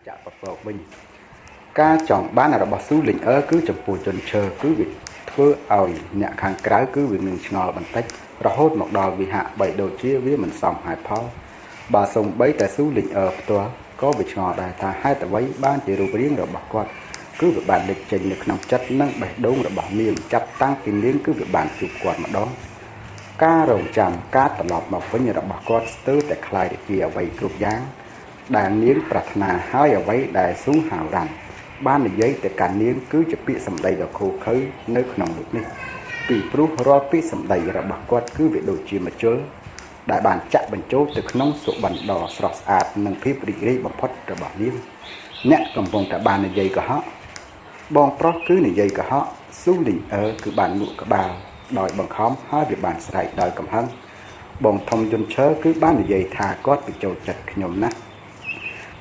ចាក់ប្រពកវិញការចង់បានរបស់ស៊ូលីងអឺគឺចំពោះជនឈើគឺវាធ្វើឲ្យអ្នកខាងក្រៅគឺវានឹងឆ្ងល់បន្តិចរហូតមកដល់វាហាក់បីដូចជាវាមិនសមហេតុផលបើសូម្បីតែស៊ូលីងអឺផ្ទាល់ក៏វាឆ្ងល់ដែរថាហេតុអ្វីបានជារូបរាងរបស់គាត់គឺវាបានលេចចេញនៅក្នុងចិត្តនិងបេះដូងរបស់នាងចាប់តាំងពីនាងគឺវាបានជួបគាត់ម្ដងការរងចាំការត្រឡប់មកវិញរបស់គាត់ស្ទើរតែคล้ายទៅជាអ្វីគ្រប់យ៉ាងដែលនាងប្រាថ្នាហើយអ្វីដែលស៊ូហាវរ៉ាន់បាននិយាយទៅកាន់នាងគឺជាពាក្យសម្ដីដ៏ឃោរឃៅនៅក្នុងលោកនេះពីព្រោះរាល់ពាក្យសម្ដីរបស់គាត់គឺវាដូចជាមជុលដែលបានចាក់បញ្ចូលទៅក្នុងសុបិនដ៏ស្រស់ស្អាតនិងភាពរីករាយបំផុតរបស់នាងអ្នកកំពុងតែបាននិយាយកុហកបងប្រុសគឺនិយាយកុហកស៊ូលីងអឺគឺបានលក់ក្បាលដោយបង្ខំហើយវាបានស្រែកដោយកំហឹងបងធំយន្តឈើគឺបាននិយាយថាគាត់បញ្ចូលចិត្តខ្ញុំណាស់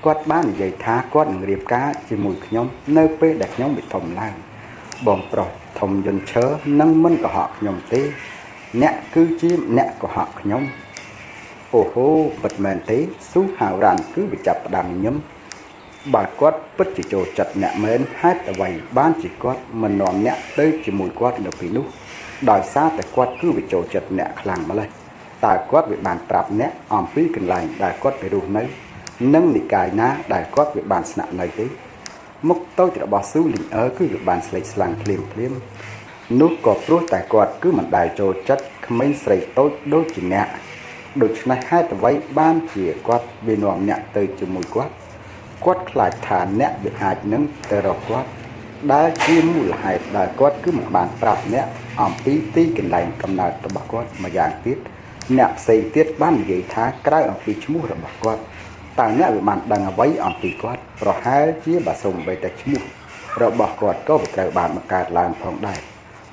គាត់បាននិយាយថាគាត់នឹងរៀបការជាមួយខ្ញុំនៅពេលដែលខ្ញុំវិធំឡើងបងប្រុសធំយន្តឈើនឹងមិនកុហកខ្ញុំទេអ្នកគឺជាអ្នកកុហកខ្ញុំអូហូពិតមែនទេស៊ូហាវរ៉ាន់គឺវាចាប់ផ្ដើមញញឹមបើគាត់ពិតជាចូលចិត្តអ្នកមែនហេតុអ្វីបានជាគាត់មិននាំអ្នកទៅជាមួយគាត់នៅពេលនោះដោយសារតែគាត់គឺវាចូលចិត្តអ្នកខ្លាំងម្ល៉េះតើគាត់វាបានប្រាប់អ្នកអំពីកន្លែងដែលគាត់ទៅរស់នៅនិងនិកាយណាដែលគាត់វាបានស្នាក់នៅទេមុខតូចរបស់ស៊ូលីងអឺគឺវាបានស្លេកស្លាំងភ្លាមនោះក៏ព្រោះតែគាត់គឺមិនដែលចូលចិត្តក្មេងស្រីតូចដូចជាអ្នកដូច្នេះហេតុអ្វីបានជាគាត់វានាំអ្នកទៅជាមួយគាត់ខ្លាចថាអ្នកវាអាចនឹងទៅរកគាត់ដែលជាមូលហេតុដែលគាត់គឺមិនបានប្រាប់អ្នកអំពីទីកន្លែងកំណើតរបស់គាត់ម្យ៉ាងទៀតអ្នកផ្សេងទៀតបាននិយាយថាក្រៅអំពីឈ្មោះរបស់គាត់តើអ្នកវាបានដឹងអ្វីអំពីគាត់ប្រហែលជាបើសូម្បីតែឈ្មោះរបស់គាត់ក៏វាត្រូវបានបង្កើតឡើងផងដែរ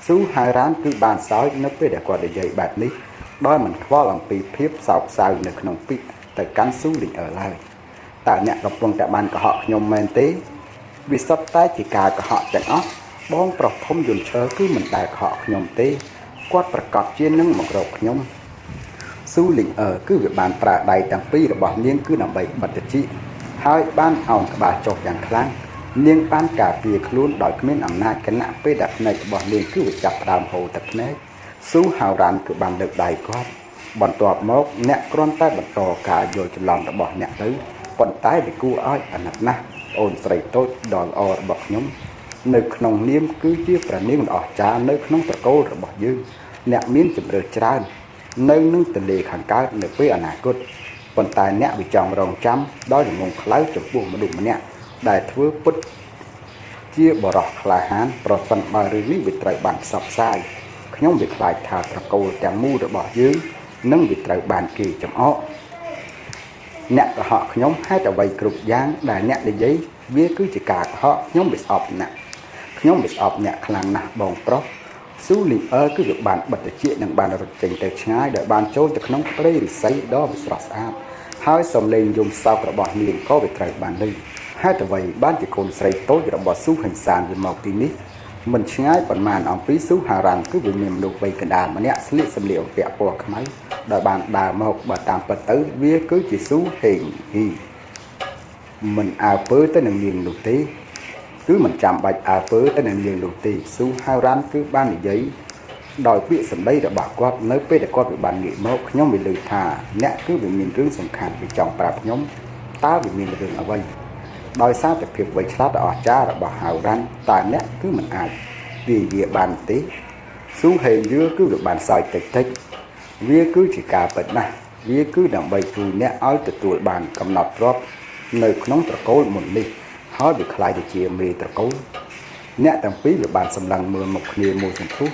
ស៊ូហាវរ៉ាន់គឺបានសើចនៅពេលដែលគាត់និយាយបែបនេះដោយមិនខ្វល់អំពីភាពសោកសៅនៅក្នុងពាក្យទៅកាន់ស៊ូលីងអឺឡើយតើអ្នកកំពុងតែបានកុហកខ្ញុំមែនទេវាសុទ្ធតែជាការកុហកទាំងអស់បងប្រុសធំយន្តឈើគឺមិនដែលកុហកខ្ញុំទេគាត់ប្រកាសជានឹងមករកខ្ញុំស៊ូលីងអឺគឺវាបានប្រើដៃទាំងពីររបស់នាងគឺដើម្បីបិទត្រចៀកហើយបានអោនក្បាលចុះយ៉ាងខ្លាំងនាងបានការពារខ្លួនដោយគ្មានអំណាចគណៈពេលដែលភ្នែករបស់នាងគឺវាចាប់ផ្ដើមហូរទឹកភ្នែកស៊ូហាវរ៉ាន់គឺបានលើកដៃគាត់បន្ទាប់មកអ្នកគ្រាន់តែបន្តការយល់ច្រឡំរបស់អ្នកទៅប៉ុន្តែវាគួរឲ្យអាណិតណាស់អូនស្រីតូចដ៏ល្អរបស់ខ្ញុំនៅក្នុងនាមគឺជាព្រះនាងដ៏អស្ចារ្យនៅក្នុងត្រកូលរបស់យើងអ្នកមានជម្រើសច្រើននៅនឹងទន្លេខាងកើតនៅពេលអនាគតប៉ុន្តែអ្នកវាចង់រងចាំដោយងងខ្លៅចំពោះមនុស្សម្នាក់ដែលធ្វើពុតជាបរិះក្លាហានប្រសិនបើរឿងនេះវាត្រូវបានផ្សព្វផ្សាយខ្ញុំវាខ្លាចថាត្រកូលទាំងមូលរបស់យើងនឹងវាត្រូវបានគេចំអកអ្នកកុហកខ្ញុំហេតុអ្វីគ្រប់យ៉ាងដែលអ្នកនិយាយវាគឺជាការកុហកខ្ញុំវាស្អប់អ្នកខ្លាំងណាស់បងប្រុសស៊ូលីងអឺគឺវាបានបិទត្រចៀកនិងបានរត់ចេញទៅឆ្ងាយដោយបានចូលទៅក្នុងព្រៃរិស័យដ៏វិស្រស់ស្អាតហើយសំឡេងយំសោករបស់នាងក៏វាត្រូវបានឮហេតុអ្វីបានជាកូនស្រីតូចរបស់ស៊ូហិញសានវាមកទីនេះមិនឆ្ងាយប៉ុន្មានអំពីស៊ូហារ៉ាន់គឺវាមានមនុស្សវ័យកណ្ដាលម្នាក់ស្លៀកសម្លៀកបំពាក់ពណ៌ខ្មៅដោយបានដើរមកបើតាមពិតទៅវាគឺជាស៊ូហេងហ៊ីមិនអើពើទៅនឹងនាងនោះទេគឺមិនចាំបាច់អើពើទៅនឹងនាងនោះទេស៊ូហាវរ៉ាន់គឺបាននិយាយដោយពាក្យសម្ដីរបស់គាត់នៅពេលដែលគាត់បានងាកមកខ្ញុំវាលើថាអ្នកគឺវាមានរឿងសំខាន់វាចង់ប្រាប់ខ្ញុំតើវាមានរឿងអ្វីដោយសារតែភាពវៃឆ្លាតដ៏អស្ចារ្យរបស់ហាវរ៉ាន់តើអ្នកគឺមិនអាចវាបានទេស៊ូហេងយឺគឺវាបានសើចតិចវាគឺជាការពិតណាស់វាគឺដើម្បីជួយអ្នកឲ្យទទួលបានកំណត់ទ្រព្យនៅក្នុងត្រកូលមុននេះហើយវាខ្លាយទៅជាមេត្រកូលអ្នកទាំងពីរវាបានសម្លឹងមើលមកគ្នាមួយសន្ទុះ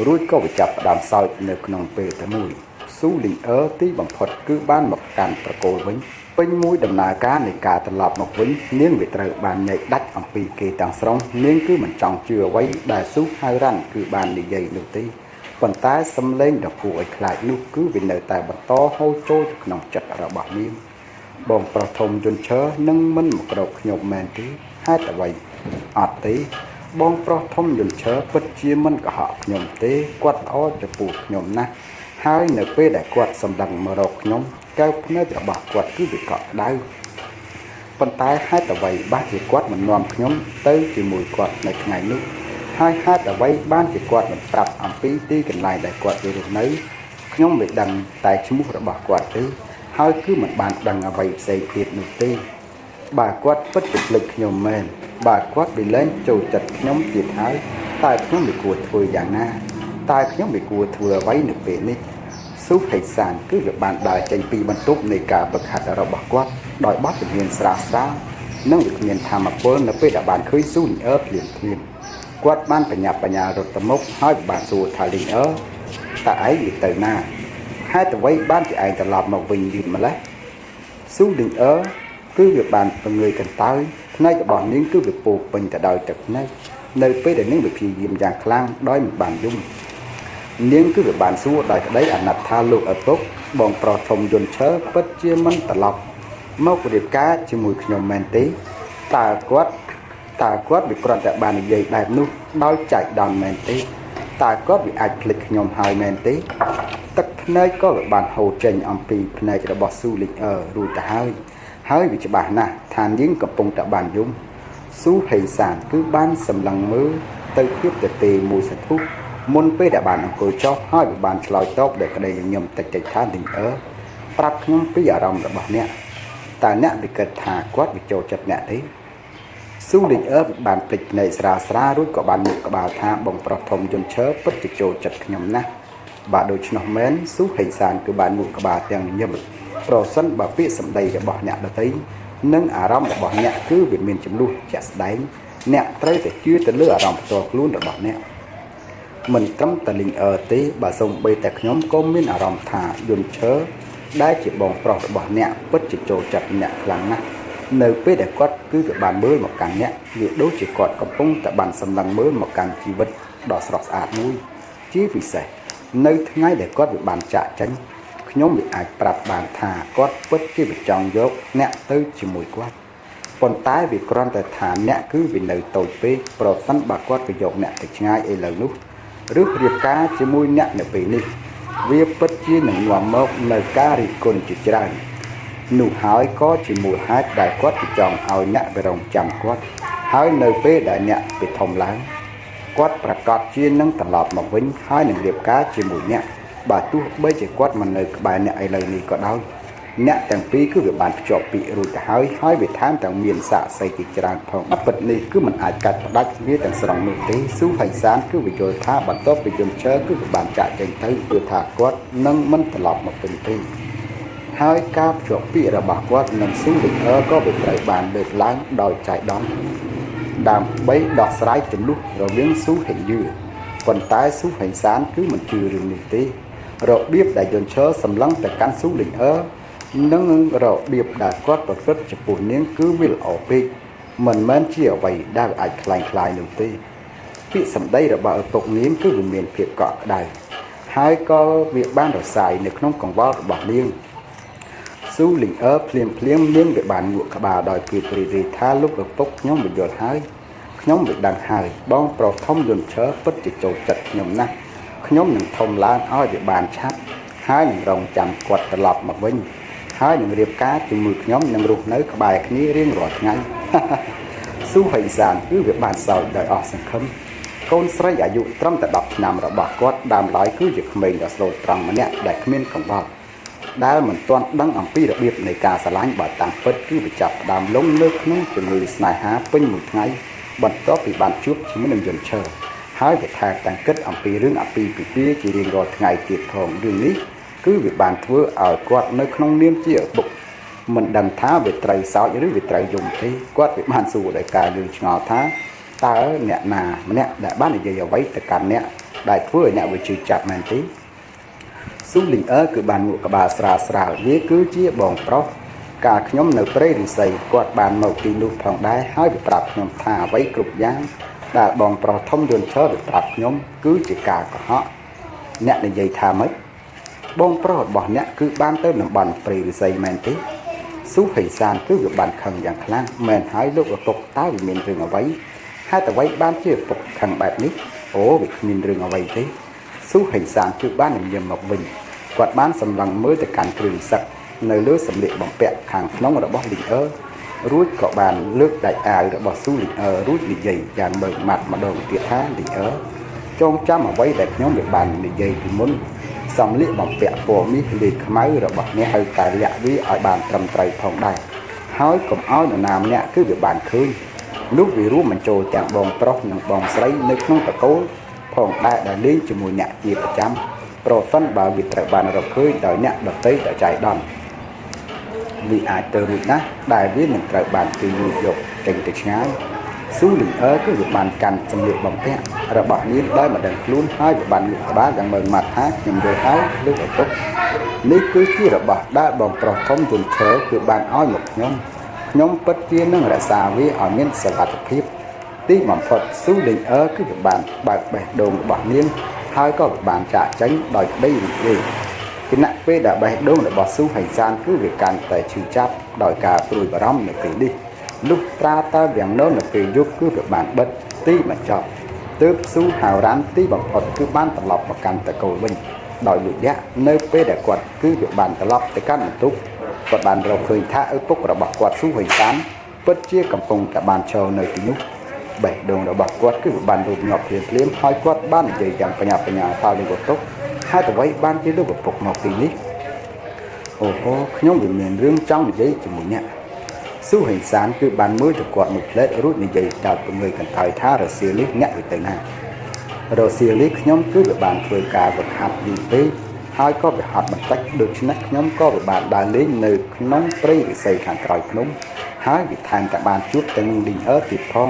រួចក៏វាចាប់ផ្ដើមសើចនៅក្នុងពេលតែមួយស៊ូលីងអឺទីបំផុតគឺបានមកកាន់ត្រកូលវិញពេញមួយដំណើរការនៃការត្រឡប់មកវិញនាងវាត្រូវបានញែកដាច់អំពីគេទាំងស្រុងនាងគឺមិនចង់ជឿអ្វីដែលស៊ូហាវរ៉ាន់គឺបាននិយាយនោះទេប៉ុន្តែសំឡេងដ៏គួរឲ្យខ្លាចនោះគឺវានៅតែបន្តហូរចូលទៅក្នុងចិត្តរបស់នាងបងប្រុសធំយន្តឈើនឹងមិនមករកខ្ញុំមែនទេហេតុអ្វីអត់ទេបងប្រុសធំយន្តឈើពិតជាមិនកុហកខ្ញុំទេគាត់ល្អចំពោះខ្ញុំណាស់ហើយនៅពេលដែលគាត់សម្លឹងមករកខ្ញុំកែវភ្នែករបស់គាត់គឺវាកក់ក្ដៅ ប៉ុន្តែហេតុអ្វីបានជាគាត់មិននាំខ្ញុំទៅជាមួយគាត់នៅថ្ងៃនោះហើយហេតុអ្វីបានជាគាត់មិនប្រាប់អំពីទីកន្លែងដែលគាត់រស់នៅខ្ញុំមិនដឹងតែឈ្មោះរបស់គាត់ទេហើយគឺមិនបានដឹងអ្វីផ្សេងទៀតនោះទេបើគាត់ពិតជាភ្លេចខ្ញុំមែនបើគាត់bịលែងចូលចិត្តខ្ញុំទៀតហើយតើខ្ញុំមិនគួរធ្វើយ៉ាងណាតើខ្ញុំមិនគួរធ្វើអ្វីនៅពេលនេះស៊ូហេសានគឺវាបានដើរចេញពីបន្ទប់នៃការបង្ហាត់របស់គាត់ដោយបទជំនាញស្រាលៗនិងវាគ្មានធម៌ពលនៅពេលដែលបានឃើញស៊ូលីអឺភ្លាមគាត់បានបញ្ញាបញ្ញារត់ទៅមុខហើយបានសួរថាលីអឺតើឯងទៅណាហេតុអ្វីបានជាឯងត្រឡប់មកវិញយឺតម្ល៉េះស៊ូលីអឺគឺវាបានពង្រើកន្តើយផ្នែករបស់នាងគឺវាពោពេញទៅដោយទឹកភ្នែកនៅពេលដែលនាងវាព្យាយាមយ៉ាងខ្លាំងដោយមិនបានយំនាងគឺវាបានសួរដោយក្តីអាណិតថាលោកឪពុកបងប្រុសធំយន្តឈើពិតជាមិនត្រឡប់មករៀបការជាមួយខ្ញុំមែនទេតើគាត់វាគ្រាន់តែបាននិយាយបែបនោះដោយចែកដន្យមែនទេតើគាត់វាអាចភ្លេចខ្ញុំហើយមែនទេទឹកភ្នែកក៏វាបានហូរចេញអំពីភ្នែករបស់ស៊ូលីអឺរួចទៅហើយវាច្បាស់ណាស់ថានាងកំពុងតែបានយំស៊ូហេសានគឺបានសម្លឹងមើលទៅភាពទទេមួយសន្ទុះមុនពេលដែលបានអង្គុយចុះហើយវាបានឆ្លើយតបដោយក្តីញញឹមតិចថាលីអឺប្រាប់ខ្ញុំពីអារម្មណ៍របស់អ្នកតើអ្នកវាគិតថាគាត់វាចូលចិត្តអ្នកទេស៊ូលីអឺបានភ្លេចភ្នែកស្រាលរួចក៏បានមុខក្បាលថាបងប្រុសធំយន្តឈើពិតជាចូលចិត្តខ្ញុំណាស់បាទដូច្នោះមែនស៊ូហេសានគឺបានមុខក្បាលទាំងញញឹមប្រសិនបើពាក្យសម្ដីរបស់អ្នកដទៃនិងអារម្មណ៍របស់អ្នកគឺវាមានចំនួនជាក់ស្ដែងអ្នកត្រូវតែជឿទៅលើអារម្មណ៍ផ្ទាល់ខ្លួនរបស់អ្នកមិនត្រឹមតែលីងអឺទេបើសូម្បីតែខ្ញុំក៏មានអារម្មណ៍ថាយន្តឈើដែលជាបងប្រុសរបស់អ្នកពិតជាចូលចិត្តអ្នកខ្លាំងណាស់នៅពេលដែលគាត់គឺក៏បានមើលមកកាន់អ្នកវាដូចជាគាត់កំពុងតែបានសម្លឹងមើលមកកាន់ជីវិតដ៏ស្រស់ស្អាតមួយជាពិសេសនៅថ្ងៃដែលគាត់វាបានចាកចេញខ្ញុំវាអាចប្រាប់បានថាគាត់ពិតជាចង់យកអ្នកទៅជាមួយគាត់ប៉ុន្តែវាគ្រាន់តែថាអ្នកគឺវានៅតូចពេកប្រសិនបើគាត់ទៅយកអ្នកទៅឆ្ងាយឥឡូវនោះឬរៀបការជាមួយអ្នកនៅពេលនេះវាពិតជានឹងនាំមកនៅការរិះគន់ជាច្រើននោះហើយក៏ជាមូលហេតុដែលគាត់ចង់ឲ្យអ្នកវារងចាំគាត់ហើយនៅពេលដែលអ្នកវាធំឡើងគាត់ប្រកាសជានឹងត្រឡប់មកវិញហើយនឹងរៀបការជាមួយអ្នកបើទោះបីជាគាត់មិននៅក្បែរអ្នកឥឡូវនេះក៏ដោយអ្នកទាំងពីរគឺវាបានភ្ជាប់ពាក្យរួចទៅហើយវាថែមទាំងមានសាក្សីជាច្រើនផងពិតនេះគឺមិនអាចកាត់ផ្ដាច់វាទាំងស្រុងនោះទេស៊ូហៃសានគឺវាយល់ថាបន្ទាប់ពីយន្តឈើគឺវាបានចាក់ចេញទៅគឺថាគាត់នឹងមិនត្រឡប់មកវិញទេហើយការភ្ជាប់ពាក្យរបស់គាត់នឹងស៊ូលីអឺក៏វាត្រូវបានលើកឡើងដោយចៃដន្យដើម្បីដោះស្រាយចំនួនរវាងស៊ូហេយឺប៉ុន្តែស៊ូហៃសានគឺមិនជឿរឿងនេះទេរបៀបដែលយន្តឈើសម្លឹងទៅកាន់ស៊ូលីអឺនិងរបៀបដែលគាត់ប្រព្រឹត្តចំពោះនាងគឺវាល្អពេកមិនមែនជាអ្វីដែលអាចคล้ายនោះទេពាក្យសម្ដីរបស់ឪពុកនាងគឺវាមានភាពកក់ក្ដៅហើយក៏វាបានរសាយនៅក្នុងកង្វល់របស់នាងស៊ូលីអឺភ្លាមនាងវាបានងក់ក្បាលដោយភាពរីករាយថាលោកឪពុកខ្ញុំវាយល់ហើយខ្ញុំវាដឹងហើយបងប្រុសធំយន្តឈើពិតជាចូលចិត្តខ្ញុំណាស់ខ្ញុំនឹងធំឡើងឲ្យវាបានឆាប់ហើយនឹងរងចាំគាត់ត្រឡប់មកវិញហើយនឹងរៀបការជាមួយខ្ញុំនឹងរស់នៅក្បែរគ្នារៀងរាល់ថ្ងៃស៊ូហៃសានគឺវាបានសោកដោយអស់សង្ឃឹមកូនស្រីអាយុត្រឹមតែ10ឆ្នាំរបស់គាត់ដើមឡើយគឺជាក្មេងដ៏ស្លូតត្រង់ម្នាក់ដែលគ្មានកង្វល់ដែលមិនទាន់ដឹងអំពីរបៀបនៃការស្រឡាញ់បើតាមពិតគឺវាចាប់ផ្ដើមលងលើក្នុងជំងឺស្នេហាពេញមួយថ្ងៃបន្ទាប់ពីបានជួបជាមួយនឹងយន្តឈើហើយវាថែមទាំងគិតអំពីរឿងអាពាហ៍ពិពាហ៍ជារៀងរាល់ថ្ងៃទៀតផងរឿងនេះគឺវាបានធ្វើឲ្យគាត់នៅក្នុងនាមជាឪពុកមិនដឹងថាវាត្រូវសោចឬវាត្រូវយំទេគាត់វាបានសួរដោយការយល់ឆ្ងល់ថាតើអ្នកណាម្នាក់ដែលបាននិយាយអ្វីទៅកាន់អ្នកដែលធ្វើឲ្យអ្នកវាជឿចាប់មែនទេស៊ូលីអឺគឺបានងក់ក្បាលស្រាលវាគឺជាបងប្រុសកាលខ្ញុំនៅព្រៃរិស័យគាត់បានមកទីនោះផងដែរហើយវាប្រាប់ខ្ញុំថាអ្វីគ្រប់យ៉ាងដែលបងប្រុសធំយន្តឈើវាប្រាប់ខ្ញុំគឺជាការកុហកអ្នកនិយាយថាម៉េចបងប្រុសរបស់អ្នកគឺបានទៅតំបន់ព្រៃរិស័យមែនទេស៊ូហេសានគឺវាបានខឹងយ៉ាងខ្លាំងមែនហើយលោកឪពុកតើវាមានរឿងអ្វីហេតុអ្វីបានជាឪពុកខឹងបែបនេះអូវាគ្មានរឿងអ្វីទេស៊ូហេសានគឺបានញញឹមមកវិញគាត់បានសម្លឹងមើលទៅកាន់គ្រឿងសឹកនៅលើសម្លៀកបំពាក់ខាងក្នុងរបស់លីអឺ រួចក៏បានលើកដាច់អាវរបស់ស៊ូលីអឺរួចនិយាយយ៉ាងមើលម៉ាត់ម្ដងទៀតថាលីអឺចងចាំអ្វីដែលខ្ញុំបាននិយាយពីមុនសំលៀកបំពាក់ពណ៌មាសលេខខ្មៅរបស់អ្នកឲ្យតែលាក់វាឲ្យបានត្រឹមត្រូវផងដែរហើយកុំឲ្យនរណាម្នាក់គឺវាបានឃើញនោះវារួមបញ្ចូលទាំងបងប្រុសនិងបងស្រីនៅក្នុងតកូលផងដែរដែលលេងជាមួយអ្នកជាប្រចាំប្រសិនបើវាត្រូវបានរកឃើញដោយអ្នកដទៃដែលចៃដន្យវាអាចទៅរួចណាស់ដែលវានឹងត្រូវបានគេលួចយកចេញទៅឆ្ងាយស៊ូលីអឺគឺវាបានកាន់សម្លៀកបំពាក់របស់នាងដោយមិនដឹងខ្លួនហើយវាបានលូកក្បាលយ៉ាងមើលម៉ាត់ថាខ្ញុំយល់ហើយលើកឪពុកនេះគឺជារបស់ដែលបងប្រុសធំយន្តឈើគឺបានឲ្យមកខ្ញុំពិតជានឹងរក្សាវាឲ្យមានសុវត្ថិភាពទីបំផុតស៊ូលីអឺគឺវាបានបើកបេះដូងរបស់នាងហើយក៏បានចាកចេញដោយក្តីរីករាយគណៈពេលដែលបេះដូងរបស់ស៊ូហៃសានគឺវាកាន់តែឈឺចាប់ដោយការព្រួយបារម្ភនៅពេលនេះលុះត្រាតែយ៉ាងណូននៅពេលយប់គឺវាបានបិទទីបញ្ចប់ទើបស៊ូហៅរ៉ាន់ទីបំផុតគឺបានត្រឡប់មកកាន់តកូលវិញដោយលួចលាក់នៅពេលដែលគាត់គឺវាបានត្រឡប់ទៅកាន់បន្ទប់គាត់បានរកឃើញថាឪពុករបស់គាត់ស៊ូហៃសានពិតជាកំពុងតែបានឈរនៅទីនោះបេះដូងរបស់គាត់គឺវាបានរូបញាប់ភ្លាមៗហើយគាត់បាននិយាយយ៉ាងបញ្ញាបញ្ញាថាលោកឪពុកហេតុអ្វីបានជាលោកឪពុកមកទីនេះអូខ្ញុំវាមានរឿងចង់និយាយជាមួយអ្នកស៊ូហេងសានគឺបានមើលទៅគាត់មួយផ្លែតរួចនិយាយដល់ពងើយកន្តើយថារសៀលនេះអ្នកទៅណារសៀលនេះខ្ញុំគឺវាបានធ្វើការវឹកហាត់យូរពេកហើយក៏វាហត់បន្តិចដូច្នេះខ្ញុំក៏វាបានដើរលេងនៅក្នុងព្រៃរិស័យខាងក្រោយភ្នំហើយវាថែមតែបានជួបទៅនឹងលីងអឺទៀតផង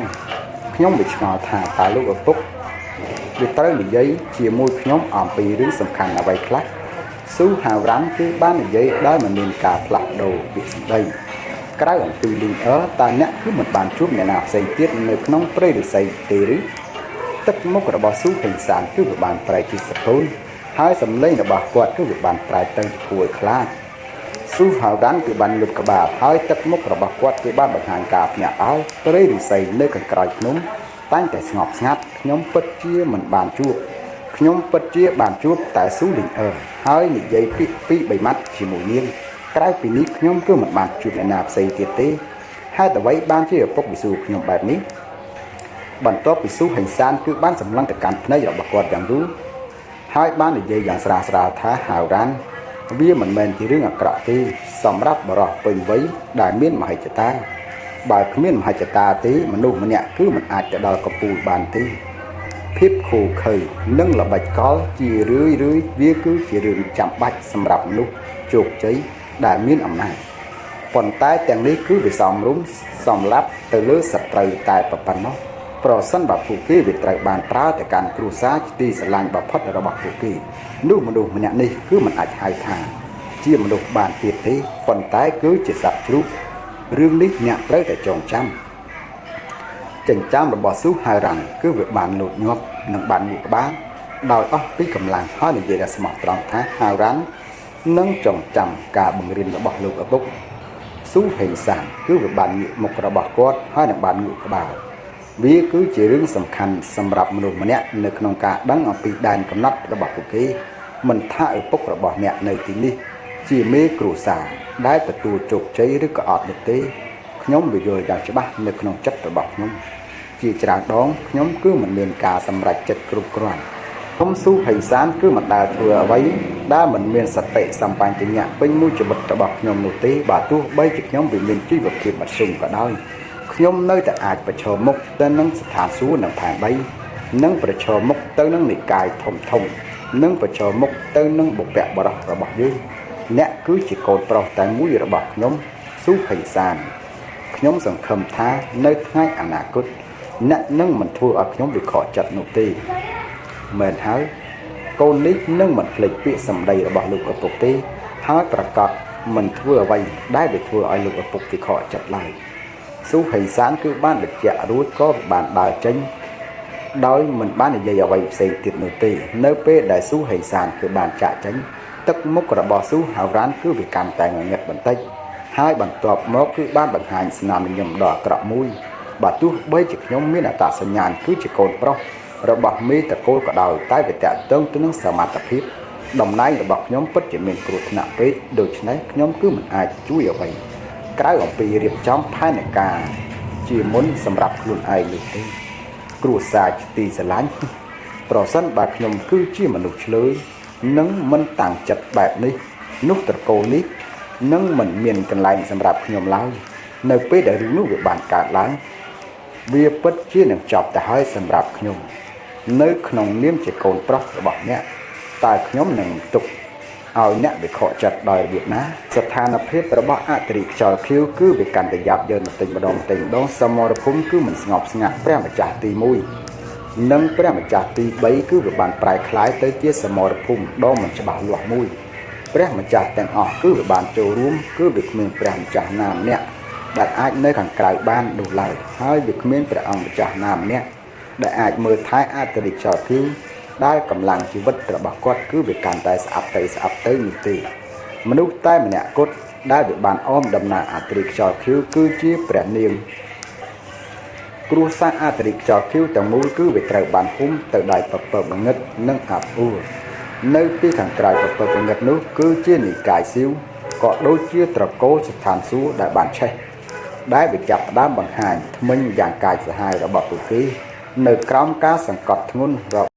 ខ្ញុំវាឆ្ងល់ថាតើលោកឪពុកវាត្រូវនិយាយជាមួយខ្ញុំអំពីរឿងសំខាន់អ្វីខ្លះស៊ូហាវរ៉ាន់គឺបាននិយាយដោយមិនមានការផ្លាស់ប្ដូរពាក្យសម្ដីក្រៅអំពីលីងអឺតើអ្នកគឺមិនបានជួបអ្នកណាផ្សេងទៀតនៅក្នុងព្រៃរិស័យទេឬទឹកមុខរបស់ស៊ូហេងសានគឺវាបានប្រែជាសតូនហើយសម្លេងរបស់គាត់គឺវាបានប្រែទៅគួរខ្លាចស៊ូហាវរ៉ាន់គឺបានលុបក្បាលហើយទឹកមុខរបស់គាត់គឺបានបង្ហាញការភ្ញាក់ផ្អើលព្រៃរិស័យនៅខាងក្រោយភ្នំតែងតែស្ងប់ស្ងាត់ខ្ញុំពិតជាមិនបានជួបខ្ញុំពិតជាបានជួបតែស៊ូលីងអឺហើយនិយាយពាក្យពីរបីម៉ាត់ជាមួយនាងក្រៅពីនេះខ្ញុំគឺមិនបានជួបអ្នកណាផ្សេងទៀតទេហេតុអ្វីបានជាឪពុកវិស៊ូខ្ញុំបែបនេះបន្ទាប់ពីស៊ូហេងសានគឺបានសម្លឹងទៅកាន់ភ្នែករបស់គាត់យ៉ាងយូរហើយបាននិយាយយ៉ាងស្រាលៗថាហាវរ៉ាន់វាមិនមែនជារឿងអាក្រក់ទេសម្រាប់បរិសុទ្ធពេញវ័យដែលមានមហិច្ឆតាបើគ្មានមហិច្ឆតាទេមនុស្សម្នាក់គឺមិនអាចទៅដល់កំពូលបានទេភាពខូខើនិងល្បិចកលជារឿយវាគឺជារឿងចាំបាច់សម្រាប់មនុស្សជោគជ័យដែលមានអំណាចប៉ុន្តែទាំងនេះគឺវាសមរម្យសម្រាប់ទៅលើសត្រូវតែប៉ុណ្ណោះប្រសិនបើពួកគេវាត្រូវបានប្រើទៅកាន់គ្រួសារជាទីស្រឡាញ់បំផុតរបស់ពួកគេនោះមនុស្សម្នាក់នេះគឺមិនអាចហៅថាជាមនុស្សបានទៀតទេប៉ុន្តែគឺជាសត្វជ្រូករឿងនេះអ្នកត្រូវតែចងចាំចិញ្ចាំរបស់ស៊ូហៅរ៉ាន់គឺវាបានលូតញាប់និងបានលូតក្បាលដោយអស់ពីកម្លាំងហើយនិយាយដល់ស្មោះត្រង់ថាហៅរ៉ាន់នឹងចងចាំការបង្រៀនរបស់លោកឪពុកស៊ូហេងសានគឺវាបានងាកមុខរបស់គាត់ហើយនឹងបានងក់ក្បាលវាគឺជារឿងសំខាន់សម្រាប់មនុស្សម្នាក់នៅក្នុងការដឹងអំពីដែនកំណត់របស់ពួកគេមិនថាឪពុករបស់អ្នកនៅទីនេះជាមេគ្រួសារដែលទទួលជោគជ័យឬក៏អត់នោះទេខ្ញុំវាយល់យ៉ាងច្បាស់នៅក្នុងចិត្តរបស់ខ្ញុំជាច្រើនដងខ្ញុំគឺមិនមានការសម្រេចចិត្តគ្រប់គ្រាន់ខ្ញុំស៊ូហេងសានគឺមិនដែលធ្វើអ្វីដែលមិនមានសតិសម្បញ្ញៈពេញមួយជីវិតរបស់ខ្ញុំនោះទេបើទោះបីជាខ្ញុំវាមានជីវភាពមធ្យមក៏ដោយខ្ញុំនៅតែអាចប្រឈមមុខទៅនឹងស្ថានសួគ៌និងផែនដីនិងប្រឈមមុខទៅនឹងនិកាយធំនិងប្រឈមមុខទៅនឹងបុព្វបុរសរបស់យើងអ្នកគឺជាកូនប្រុសតែមួយរបស់ខ្ញុំស៊ូហេងសានខ្ញុំសង្ឃឹមថានៅថ្ងៃអនាគតអ្នកនឹងមិនធ្វើឲ្យខ្ញុំវិខកចិត្តនោះទេមែនហើយកូននេះនឹងមិនភ្លេចពាក្យសម្ដីរបស់លោកឪពុកទេហើយប្រកាសមិនធ្វើអ្វីដែលវាធ្វើឲ្យលោកឪពុកវិខកចិត្តឡើយស៊ូហេងសានគឺបានបញ្ជាក់រួចក៏បានដើរចេញដោយមិនបាននិយាយអ្វីផ្សេងទៀតនោះទេនៅពេលដែលស៊ូហេងសានគឺបានចាក់ចេញទឹកមុខរបស់ស៊ូហាវរ៉ាន់គឺវាកាន់តែងងឹតបន្តិចហើយបន្ទាប់មកគឺបានបង្ហាញស្នាមញញឹមដ៏អាក្រក់មួយបើទោះបីជាខ្ញុំមានអត្តសញ្ញាណគឺជាកូនប្រុសរបស់មេតកូលក៏ដោយតែវាតាក់ទងទៅនឹងសមត្ថភាពតំណែងរបស់ខ្ញុំពិតជាមានគ្រោះថ្នាក់ពេកដូច្នេះខ្ញុំគឺមិនអាចជួយអ្វី ក្រៅអំពីរៀបចំផែនការជាមុនសម្រាប់ខ្លួនឯងនោះទេគ្រួសារជាទីស្រឡាញ់ប្រសិនបើខ្ញុំគឺជាមនុស្សឆ្លើយនិងមិនតាំងចិត្តបែបនេះនោះត្រកូលនេះនឹងមិនមានកន្លែងសម្រាប់ខ្ញុំឡើយនៅពេលដែលរឿងនោះវាបានកើតឡើងវាពិតជានឹងចប់ទៅហើយសម្រាប់ខ្ញុំនៅក្នុងនាមជាកូនប្រុសរបស់អ្នកតើខ្ញុំនឹងទុកឲ្យអ្នកវិខចិត្តដោយរបៀបណាស្ថានភាពរបស់អតិរិខ្យល់ខៀវគឺវាកាន់តែយ៉ាប់យ៉ឺនបន្តិចម្ដងសមរភូមិគឺមិនស្ងប់ស្ងាត់ព្រះម្ចាស់ទី1និងព្រះម្ចាស់ទី3គឺវាបានប្រែក្លាយទៅជាសមរភូមិដ៏មិនច្បាស់លាស់មួយព្រះម្ចាស់ទាំងអស់គឺវាបានចូលរួមគឺវាគ្មានព្រះម្ចាស់ណាម្នាក់ដែលអាចនៅខាងក្រៅបាននោះឡើយហើយវាគ្មានព្រះអង្គម្ចាស់ណាម្នាក់ដែលអាចមើលថែអតិរិខ្យល់ខៀវដែលកម្លាំងជីវិតរបស់គាត់គឺវាកាន់តែស្អប់ទៅនោះទេមនុស្សតែម្នាក់គត់ដែលវាបានអមដំណើរអតិរិខ្យល់ខៀវគឺជាព្រះនាមគ្រួសារអតិរិខ្យល់ខៀវទាំងមូលគឺវាត្រូវបានហុំទៅដោយពពកងឹតនិងអាប់អួរនៅពីខាងក្រៅពពកងឹតនោះគឺជានិកាយស៊ីវក៏ដូចជាត្រកូលស្ថានសួគ៌ដែលបានឆេះដែលវាចាប់ផ្ដើមបង្ហាញថ្មិញយ៉ាងកាយសាហាវរបស់ពួកគេនៅក្រោមការសង្កត់ធ្ងន់